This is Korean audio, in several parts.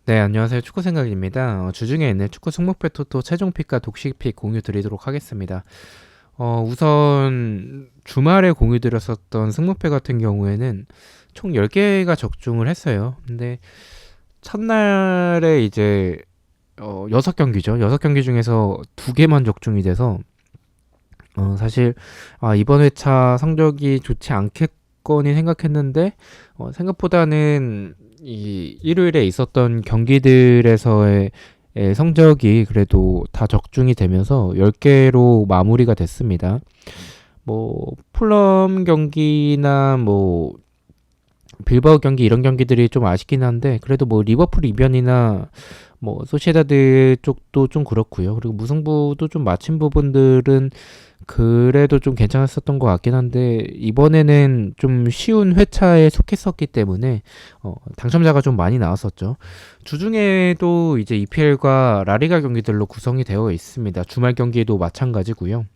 네, 안녕하세요. 축구 생각입니다. 주중에 있는 축구 승목배 토토 최종픽과 독식픽 공유 드리도록 하겠습니다. 우선 주말에 공유 드렸었던 승목배 같은 경우에는 총 10개가 적중을 했어요. 근데 첫날에 이제 6경기죠. 6경기 중에서 2개만 적중이 돼서 사실 이번 회차 성적이 좋지 않겠거니 생각했는데 생각보다는 이 일요일에 있었던 경기들에서의 성적이 그래도 다 적중이 되면서 10개로 마무리가 됐습니다. 뭐 풀럼 경기나 뭐 빌바오 경기 이런 경기들이 좀 아쉽긴 한데 그래도 뭐 리버풀 이변이나 뭐 소시에다드 쪽도 좀 그렇고요. 그리고 무승부도 좀 마친 부분들은 그래도 좀 괜찮았었던 것 같긴 한데 이번에는 좀 쉬운 회차에 속했었기 때문에 당첨자가 좀 많이 나왔었죠. 주중에도 이제 EPL과 라리가 경기들로 구성이 되어 있습니다. 주말 경기도 마찬가지고요.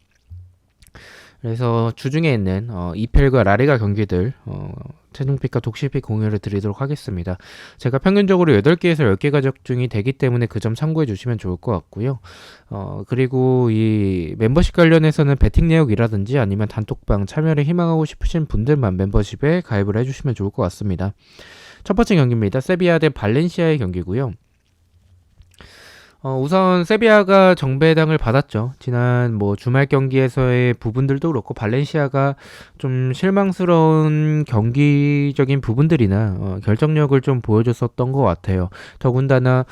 그래서 주중에 있는 EPL과 라리가 경기들 최종픽과 독식픽 공유를 드리도록 하겠습니다. 제가 평균적으로 8개에서 10개가 적중이 되기 때문에 그 점 참고해 주시면 좋을 것 같고요. 그리고 이 멤버십 관련해서는 배팅 내역이라든지 아니면 단톡방 참여를 희망하고 싶으신 분들만 멤버십에 가입을 해주시면 좋을 것 같습니다. 첫 번째 경기입니다. 세비야 대 발렌시아의 경기고요. 우선 세비야가 정배당을 받았죠. 지난 뭐 주말 경기에서의 부분들도 그렇고 발렌시아가 좀 실망스러운 경기적인 부분들이나 결정력을 좀 보여줬었던 것 같아요. 더군다나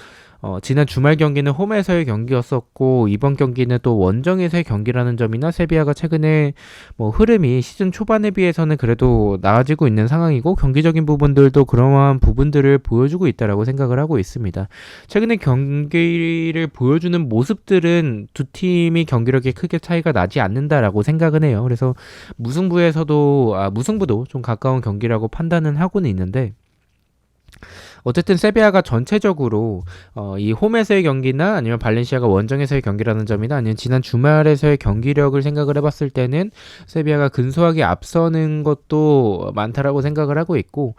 지난 주말 경기는 홈에서의 경기였었고 이번 경기는 또 원정에서의 경기라는 점이나 세비야가 최근에 뭐 흐름이 시즌 초반에 비해서는 그래도 나아지고 있는 상황이고 경기적인 부분들도 그러한 부분들을 보여주고 있다라고 생각을 하고 있습니다. 최근에 경기를 보여주는 모습들은 두 팀이 경기력에 크게 차이가 나지 않는다라고 생각은 해요. 그래서 무승부도 좀 가까운 경기라고 판단은 하고는 있는데 어쨌든 세비야가 전체적으로 이 홈에서의 경기나 아니면 발렌시아가 원정에서의 경기라는 점이나 아니면 지난 주말에서의 경기력을 생각을 해봤을 때는 세비야가 근소하게 앞서는 것도 많다라고 생각을 하고 있고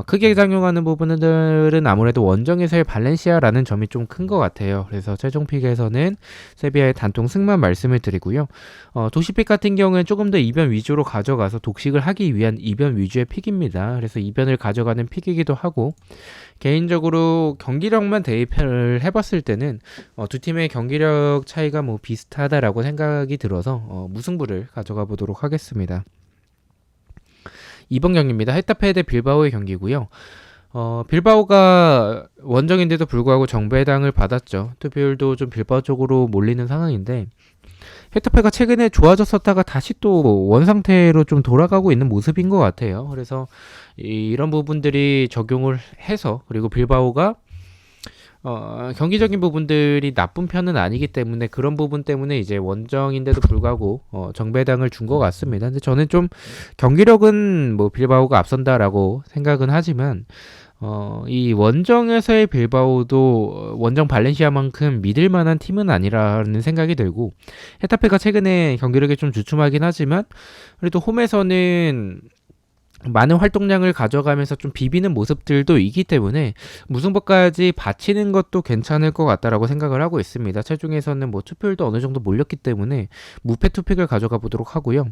크게 작용하는 부분들은 아무래도 원정에서의 발렌시아라는 점이 좀 큰 것 같아요. 그래서 최종 픽에서는 세비야의 단통 승만 말씀을 드리고요. 독식픽 같은 경우는 조금 더 이변 위주로 가져가서 독식을 하기 위한 이변 위주의 픽입니다. 그래서 이변을 가져가는 픽이기도 하고 개인적으로 경기력만 대입을 해봤을 때는 두 팀의 경기력 차이가 뭐 비슷하다라고 생각이 들어서 무승부를 가져가 보도록 하겠습니다. 이번 경기입니다. 헤타페 대 빌바오의 경기고요. 빌바오가 원정인데도 불구하고 정배당을 받았죠. 투표율도 좀 빌바오 쪽으로 몰리는 상황인데 헤타페가 최근에 좋아졌었다가 다시 또 원상태로 좀 돌아가고 있는 모습인 것 같아요. 그래서 이런 부분들이 적용을 해서 그리고 빌바오가 경기적인 부분들이 나쁜 편은 아니기 때문에 그런 부분 때문에 이제 원정인데도 불구하고 정배당을 준 것 같습니다. 근데 저는 좀 경기력은 뭐 빌바오가 앞선다라고 생각은 하지만 이 원정에서의 빌바오도 원정 발렌시아만큼 믿을 만한 팀은 아니라는 생각이 들고 헤타페가 최근에 경기력이 좀 주춤하긴 하지만 그래도 홈에서는 많은 활동량을 가져가면서 좀 비비는 모습들도 있기 때문에 무승부까지 바치는 것도 괜찮을 것 같다라고 생각을 하고 있습니다. 최종에서는 뭐 투표율도 어느 정도 몰렸기 때문에 무패 투픽을 가져가 보도록 하고요.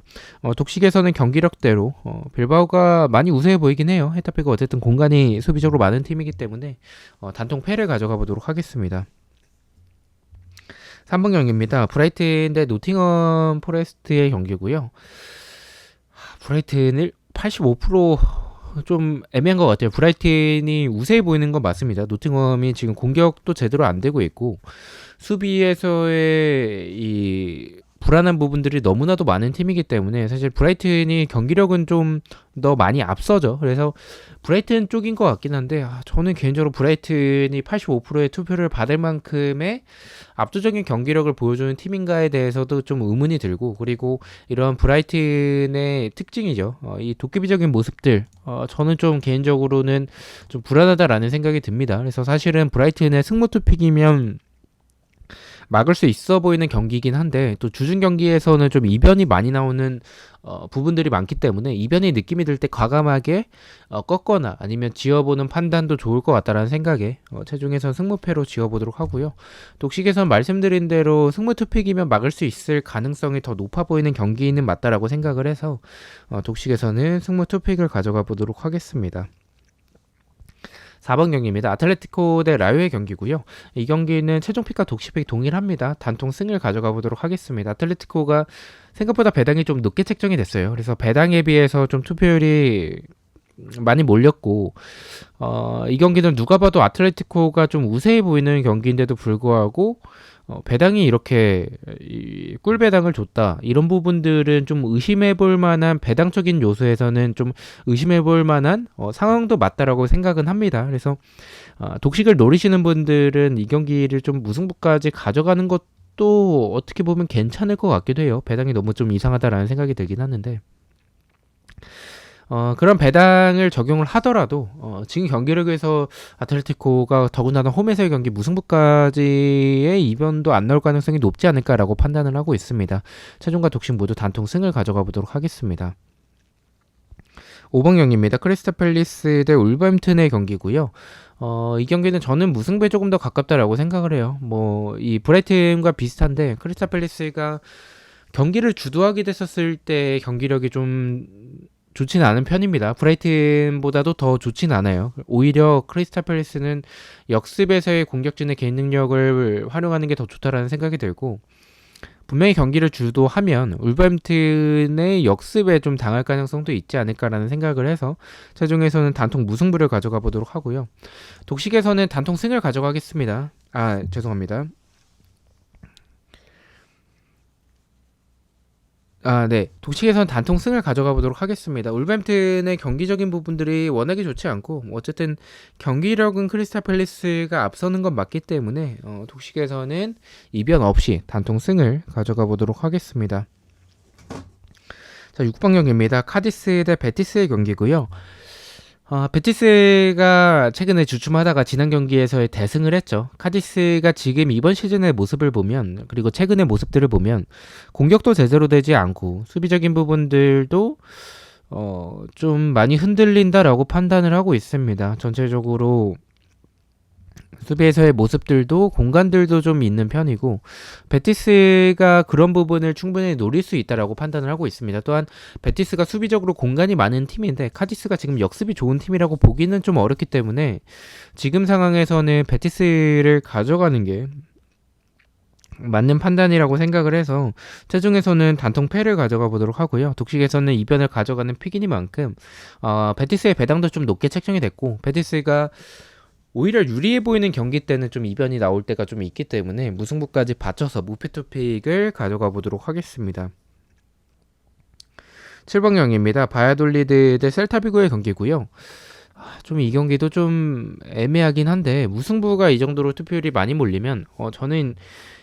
독식에서는 경기력대로 빌바오가 많이 우세해 보이긴 해요. 헤타페가 어쨌든 공간이 수비적으로 많은 팀이기 때문에 단통 패를 가져가 보도록 하겠습니다. 3번 경기입니다. 브라이튼 대 노팅엄 포레스트의 경기고요. 브라이튼을 85%좀 애매한 것 같아요. 브라이튼이 우세해 보이는 건 맞습니다. 노팅엄이 지금 공격도 제대로 안 되고 있고 수비에서의 이 불안한 부분들이 너무나도 많은 팀이기 때문에 사실 브라이튼이 경기력은 좀 더 많이 앞서죠. 그래서 브라이튼 쪽인 것 같긴 한데 저는 개인적으로 브라이튼이 85%의 투표를 받을 만큼의 압도적인 경기력을 보여주는 팀인가에 대해서도 좀 의문이 들고 그리고 이런 브라이튼의 특징이죠. 이 도깨비적인 모습들 저는 좀 개인적으로는 좀 불안하다라는 생각이 듭니다. 그래서 사실은 브라이튼의 승무 투픽이면 막을 수 있어 보이는 경기이긴 한데 또 주중 경기에서는 좀 이변이 많이 나오는 부분들이 많기 때문에 이변이 느낌이 들 때 과감하게 꺾거나 아니면 지어보는 판단도 좋을 것 같다라는 생각에 체중에선 승무패로 지어보도록 하고요. 독식에선 말씀드린 대로 승무 투픽이면 막을 수 있을 가능성이 더 높아 보이는 경기는 맞다라고 생각을 해서 독식에서는 승무 투픽을 가져가 보도록 하겠습니다. 4번 경기입니다. 아틀레티코 대 라요의 경기고요. 이 경기는 최종픽과 독식픽 동일합니다. 단통 승을 가져가 보도록 하겠습니다. 아틀레티코가 생각보다 배당이 좀 높게 책정이 됐어요. 그래서 배당에 비해서 좀 투표율이 많이 몰렸고 이 경기는 누가 봐도 아틀레티코가 좀 우세해 보이는 경기인데도 불구하고 배당이 이렇게 꿀배당을 줬다. 이런 부분들은 좀 의심해 볼 만한 배당적인 요소에서는 좀 의심해 볼 만한 상황도 맞다라고 생각은 합니다. 그래서 독식을 노리시는 분들은 이 경기를 좀 무승부까지 가져가는 것도 어떻게 보면 괜찮을 것 같기도 해요. 배당이 너무 좀 이상하다라는 생각이 들긴 하는데 그런 배당을 적용을 하더라도 지금 경기력에서 아틀레티코가 더군다나 홈에서의 경기 무승부까지의 이변도 안 나올 가능성이 높지 않을까라고 판단을 하고 있습니다. 최종과 독식 모두 단통 승을 가져가 보도록 하겠습니다. 5번 경기입니다. 크리스탈 팰리스 대 울버햄튼의 경기고요. 이 경기는 저는 무승부에 조금 더 가깝다라고 생각을 해요. 뭐 이 브라이튼과 비슷한데 크리스탈 팰리스가 경기를 주도하게 됐었을 때 경기력이 좀 좋지는 않은 편입니다. 브라이튼보다도 더 좋진 않아요. 오히려 크리스탈 팰리스는 역습에서의 공격진의 개인 능력을 활용하는 게 더 좋다라는 생각이 들고 분명히 경기를 주도하면 울버햄튼의 역습에 좀 당할 가능성도 있지 않을까라는 생각을 해서 최종에서는 단통 무승부를 가져가 보도록 하고요. 독식에서는 단통 승을 가져가겠습니다. 죄송합니다. 네. 독식에서는 단통 승을 가져가 보도록 하겠습니다. 울버햄튼의 경기적인 부분들이 워낙에 좋지 않고 어쨌든 경기력은 크리스탈 팰리스가 앞서는 건 맞기 때문에 독식에서는 이변 없이 단통 승을 가져가 보도록 하겠습니다. 자, 6번 경기입니다. 카디스 대 베티스의 경기고요. 베티스가 최근에 주춤하다가 지난 경기에서의 대승을 했죠. 카디스가 지금 이번 시즌의 모습을 보면 그리고 최근의 모습들을 보면 공격도 제대로 되지 않고 수비적인 부분들도 좀 많이 흔들린다라고 판단을 하고 있습니다. 전체적으로 수비에서의 모습들도 공간들도 좀 있는 편이고 베티스가 그런 부분을 충분히 노릴 수 있다라고 판단을 하고 있습니다. 또한 베티스가 수비적으로 공간이 많은 팀인데 카디스가 지금 역습이 좋은 팀이라고 보기는 좀 어렵기 때문에 지금 상황에서는 베티스를 가져가는 게 맞는 판단이라고 생각을 해서 최종에서는 단통패를 가져가 보도록 하고요. 독식에서는 이변을 가져가는 픽이니만큼 베티스의 배당도 좀 높게 책정이 됐고 베티스가 오히려 유리해 보이는 경기 때는 좀 이변이 나올 때가 좀 있기 때문에 무승부까지 받쳐서 무패투픽을 가져가 보도록 하겠습니다. 7번 경기입니다. 바야돌리드 대 셀타비고의 경기고요. 좀 이 경기도 좀 애매하긴 한데 무승부가 이 정도로 투표율이 많이 몰리면 저는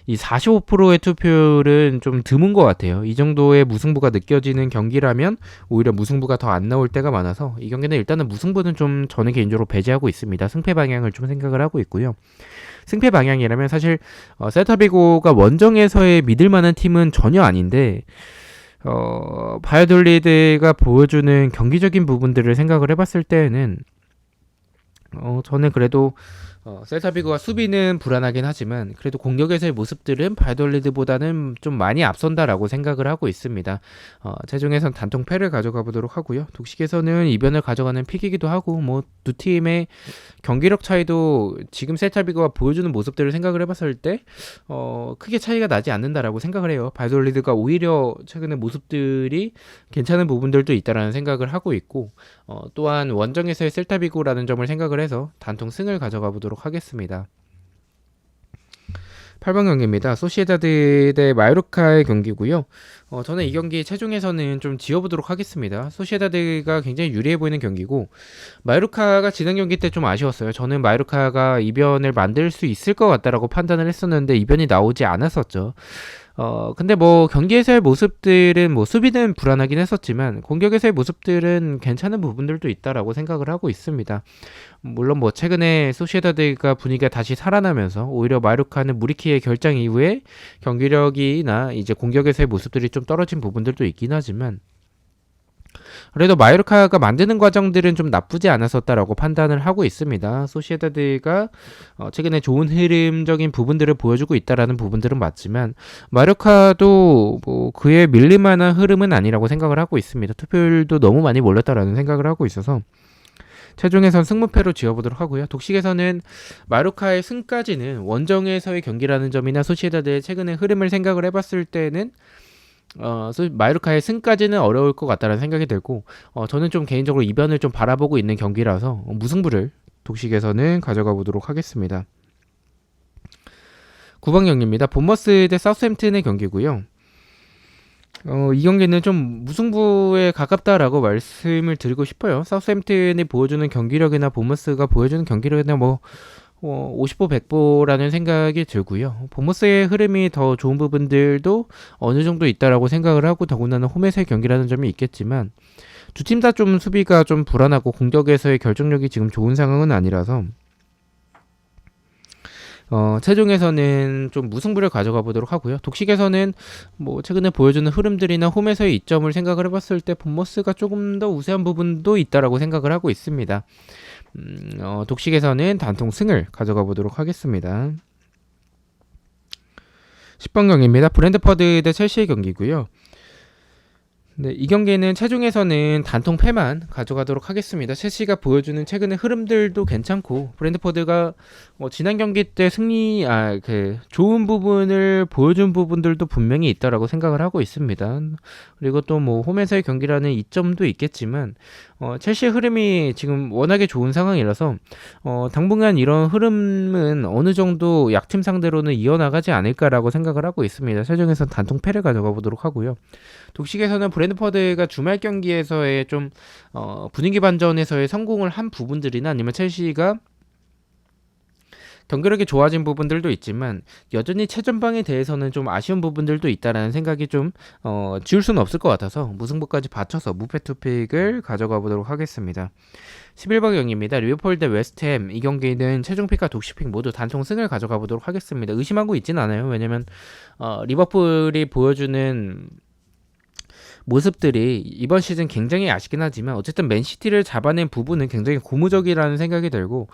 이 45%의 투표율은 좀 드문 것 같아요. 이 정도의 무승부가 느껴지는 경기라면 오히려 무승부가 더 안 나올 때가 많아서 이 경기는 일단은 무승부는 좀 저는 개인적으로 배제하고 있습니다. 승패 방향을 좀 생각을 하고 있고요. 승패 방향이라면 사실 셀타비고가 원정에서의 믿을 만한 팀은 전혀 아닌데 바이올리드가 보여주는 경기적인 부분들을 생각을 해봤을 때에는 저는 그래도 셀타비고가 수비는 불안하긴 하지만 그래도 공격에서의 모습들은 바이올리드보다는 좀 많이 앞선다라고 생각을 하고 있습니다. 최종에선 단통패를 가져가 보도록 하고요. 독식에서는 이변을 가져가는 픽이기도 하고 뭐 두 팀의 경기력 차이도 지금 셀타비고가 보여주는 모습들을 생각을 해봤을 때 크게 차이가 나지 않는다라고 생각을 해요. 바이올리드가 오히려 최근의 모습들이 괜찮은 부분들도 있다라는 생각을 하고 있고 또한 원정에서의 셀타비고라는 점을 생각을 해서 단통 승을 가져가 보도록 하겠습니다. 8번 경기입니다. 소시에다드 대 마요르카의 경기고요. 저는 이 경기 최종에서는 좀 지어보도록 하겠습니다. 소시에다드가 굉장히 유리해 보이는 경기고 마요르카가 지난 경기 때 좀 아쉬웠어요. 저는 마요르카가 이변을 만들 수 있을 것 같다라고 판단을 했었는데 이변이 나오지 않았었죠. 근데 뭐 경기에서의 모습들은 뭐 수비는 불안하긴 했었지만 공격에서의 모습들은 괜찮은 부분들도 있다라고 생각을 하고 있습니다. 물론 뭐 최근에 소시에다드가 분위기가 다시 살아나면서 오히려 마요르카는 무리키의 결장 이후에 경기력이나 이제 공격에서의 모습들이 좀 떨어진 부분들도 있긴 하지만 그래도 마요르카가 만드는 과정들은 좀 나쁘지 않았었다라고 판단을 하고 있습니다. 소시에다드가 최근에 좋은 흐름적인 부분들을 보여주고 있다라는 부분들은 맞지만 마요르카도 뭐 그에 밀릴 만한 흐름은 아니라고 생각을 하고 있습니다. 투표율도 너무 많이 몰렸다라는 생각을 하고 있어서 최종에선 승무패로 지어보도록 하고요. 독식에서는 마요르카의 승까지는 원정에서의 경기라는 점이나 소시에다드의 최근의 흐름을 생각을 해봤을 때는 마요르카의 승까지는 어려울 것 같다는 생각이 들고 저는 좀 개인적으로 이변을 좀 바라보고 있는 경기라서 무승부를 독식에서는 가져가 보도록 하겠습니다. 9번 경기입니다. 본머스 대 사우스햄튼의 경기고요. 이 경기는 좀 무승부에 가깝다라고 말씀을 드리고 싶어요. 사우스햄튼이 보여주는 경기력이나 본머스가 보여주는 경기력이나 뭐 50보 100보라는 생각이 들고요. 보머스의 흐름이 더 좋은 부분들도 어느 정도 있다라고 생각을 하고 더군다나 홈에서의 경기라는 점이 있겠지만 두 팀 다 좀 수비가 좀 불안하고 공격에서의 결정력이 지금 좋은 상황은 아니라서 최종에서는 좀 무승부를 가져가 보도록 하고요. 독식에서는 뭐 최근에 보여주는 흐름들이나 홈에서의 이점을 생각을 해봤을 때 본머스가 조금 더 우세한 부분도 있다라고 생각을 하고 있습니다. 독식에서는 단통 승을 가져가 보도록 하겠습니다. 10번 경기입니다. 브랜드퍼드 대 첼시의 경기고요. 네, 이 경기는 최종에서는 단통 패만 가져가도록 하겠습니다. 첼시가 보여주는 최근의 흐름들도 괜찮고 브랜드퍼드가 지난 경기 때 좋은 부분을 보여준 부분들도 분명히 있다라고 생각을 하고 있습니다. 그리고 또 뭐 홈에서의 경기라는 이점도 있겠지만 첼시의 흐름이 지금 워낙에 좋은 상황이라서 당분간 이런 흐름은 어느 정도 약팀 상대로는 이어나가지 않을까라고 생각을 하고 있습니다. 최종에서는 단통 패를 가져가 보도록 하고요. 독식에서는 브랜드퍼드가 주말 경기에서의 좀 분위기 반전에서의 성공을 한 부분들이나 아니면 첼시가 경기력이 좋아진 부분들도 있지만 여전히 최전방에 대해서는 좀 아쉬운 부분들도 있다라는 생각이 좀 지울 수는 없을 것 같아서 무승부까지 받쳐서 무패 투픽을 가져가 보도록 하겠습니다. 11번 경기입니다. 리버풀 대 웨스트햄. 이 경기는 최종픽과 독식픽 모두 단통 승을 가져가 보도록 하겠습니다. 의심하고 있진 않아요. 왜냐면 리버풀이 보여주는 모습들이 이번 시즌 굉장히 아쉽긴 하지만 어쨌든 맨시티를 잡아낸 부분은 굉장히 고무적이라는 생각이 들고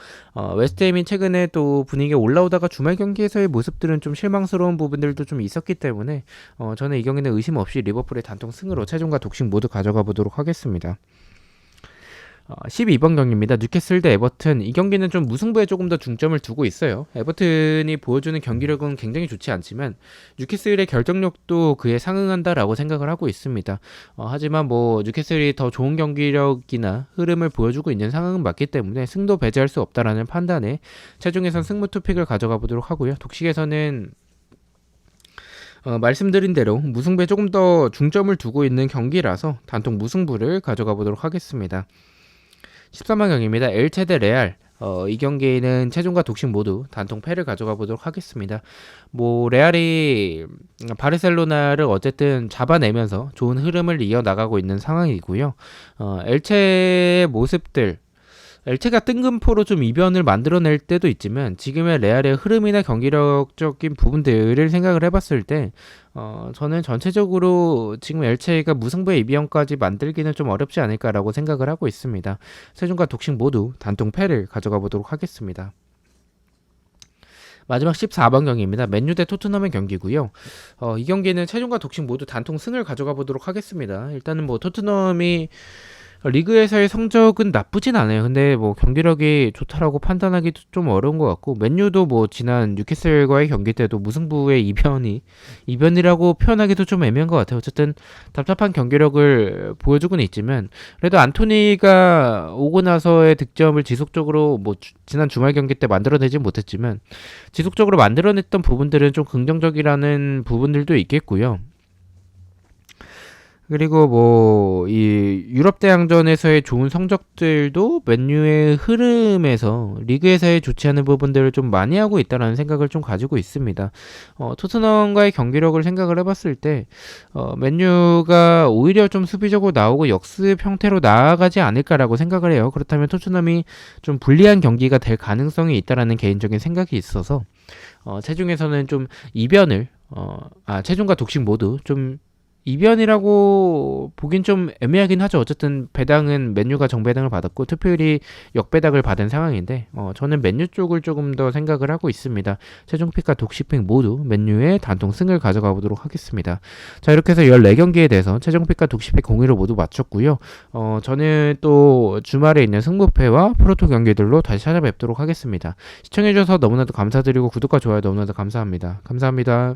웨스트햄이 최근에 또 분위기가 올라오다가 주말 경기에서의 모습들은 좀 실망스러운 부분들도 좀 있었기 때문에 저는 이 경기는 의심 없이 리버풀의 단통 승으로 최종과 독식 모두 가져가 보도록 하겠습니다. 12번 경기입니다. 뉴캐슬 대 에버튼. 이 경기는 좀 무승부에 조금 더 중점을 두고 있어요. 에버튼이 보여주는 경기력은 굉장히 좋지 않지만 뉴캐슬의 결정력도 그에 상응한다라고 생각을 하고 있습니다. 하지만 뭐 뉴캐슬이 더 좋은 경기력이나 흐름을 보여주고 있는 상황은 맞기 때문에 승도 배제할 수 없다라는 판단에 최종에선 승무 투픽을 가져가 보도록 하고요. 독식에서는 말씀드린 대로 무승부에 조금 더 중점을 두고 있는 경기라서 단통 무승부를 가져가 보도록 하겠습니다. 13번 경기입니다. 엘체 대 레알. 이 경기는 최종과 독식 모두 단통 패를 가져가 보도록 하겠습니다. 뭐 레알이 바르셀로나를 어쨌든 잡아내면서 좋은 흐름을 이어나가고 있는 상황이고요. 엘체의 모습들 엘체가 뜬금포로 좀 이변을 만들어낼 때도 있지만 지금의 레알의 흐름이나 경기력적인 부분들을 생각을 해봤을 때 저는 전체적으로 지금 엘체가 무승부의 이변까지 만들기는 좀 어렵지 않을까라고 생각을 하고 있습니다. 최종과 독식 모두 단통 패를 가져가 보도록 하겠습니다. 마지막 14번 경기입니다. 맨유 대 토트넘의 경기고요. 이 경기는 최종과 독식 모두 단통 승을 가져가 보도록 하겠습니다. 일단은 뭐 토트넘이 리그에서의 성적은 나쁘진 않아요. 근데 뭐 경기력이 좋다라고 판단하기도 좀 어려운 것 같고 맨유도 뭐 지난 뉴캐슬과의 경기 때도 무승부의 이변이라고 표현하기도 좀 애매한 것 같아요. 어쨌든 답답한 경기력을 보여주고는 있지만 그래도 안토니가 오고 나서의 득점을 지속적으로 뭐 지난 주말 경기 때 만들어내진 못했지만 지속적으로 만들어냈던 부분들은 좀 긍정적이라는 부분들도 있겠고요. 그리고 뭐 이 유럽 대항전에서의 좋은 성적들도 맨유의 흐름에서 리그에서의 좋지 않은 부분들을 좀 많이 하고 있다라는 생각을 좀 가지고 있습니다. 토트넘과의 경기력을 생각을 해봤을 때 맨유가 오히려 좀 수비적으로 나오고 역습 형태로 나아가지 않을까라고 생각을 해요. 그렇다면 토트넘이 좀 불리한 경기가 될 가능성이 있다라는 개인적인 생각이 있어서 체중에서는 좀 이변을 체중과 독식 모두 좀 이변이라고 보긴 좀 애매하긴 하죠. 어쨌든 배당은 맨유가 정배당을 받았고 투표율이 역배당을 받은 상황인데 저는 맨유 쪽을 조금 더 생각을 하고 있습니다. 최종픽과 독식픽 모두 맨유의 단통 승을 가져가 보도록 하겠습니다. 자, 이렇게 해서 14경기에 대해서 최종픽과 독식픽 공의로 모두 맞췄고요. 저는 또 주말에 있는 승부패와 프로토 경기들로 다시 찾아뵙도록 하겠습니다. 시청해주셔서 너무나도 감사드리고 구독과 좋아요 너무나도 감사합니다. 감사합니다.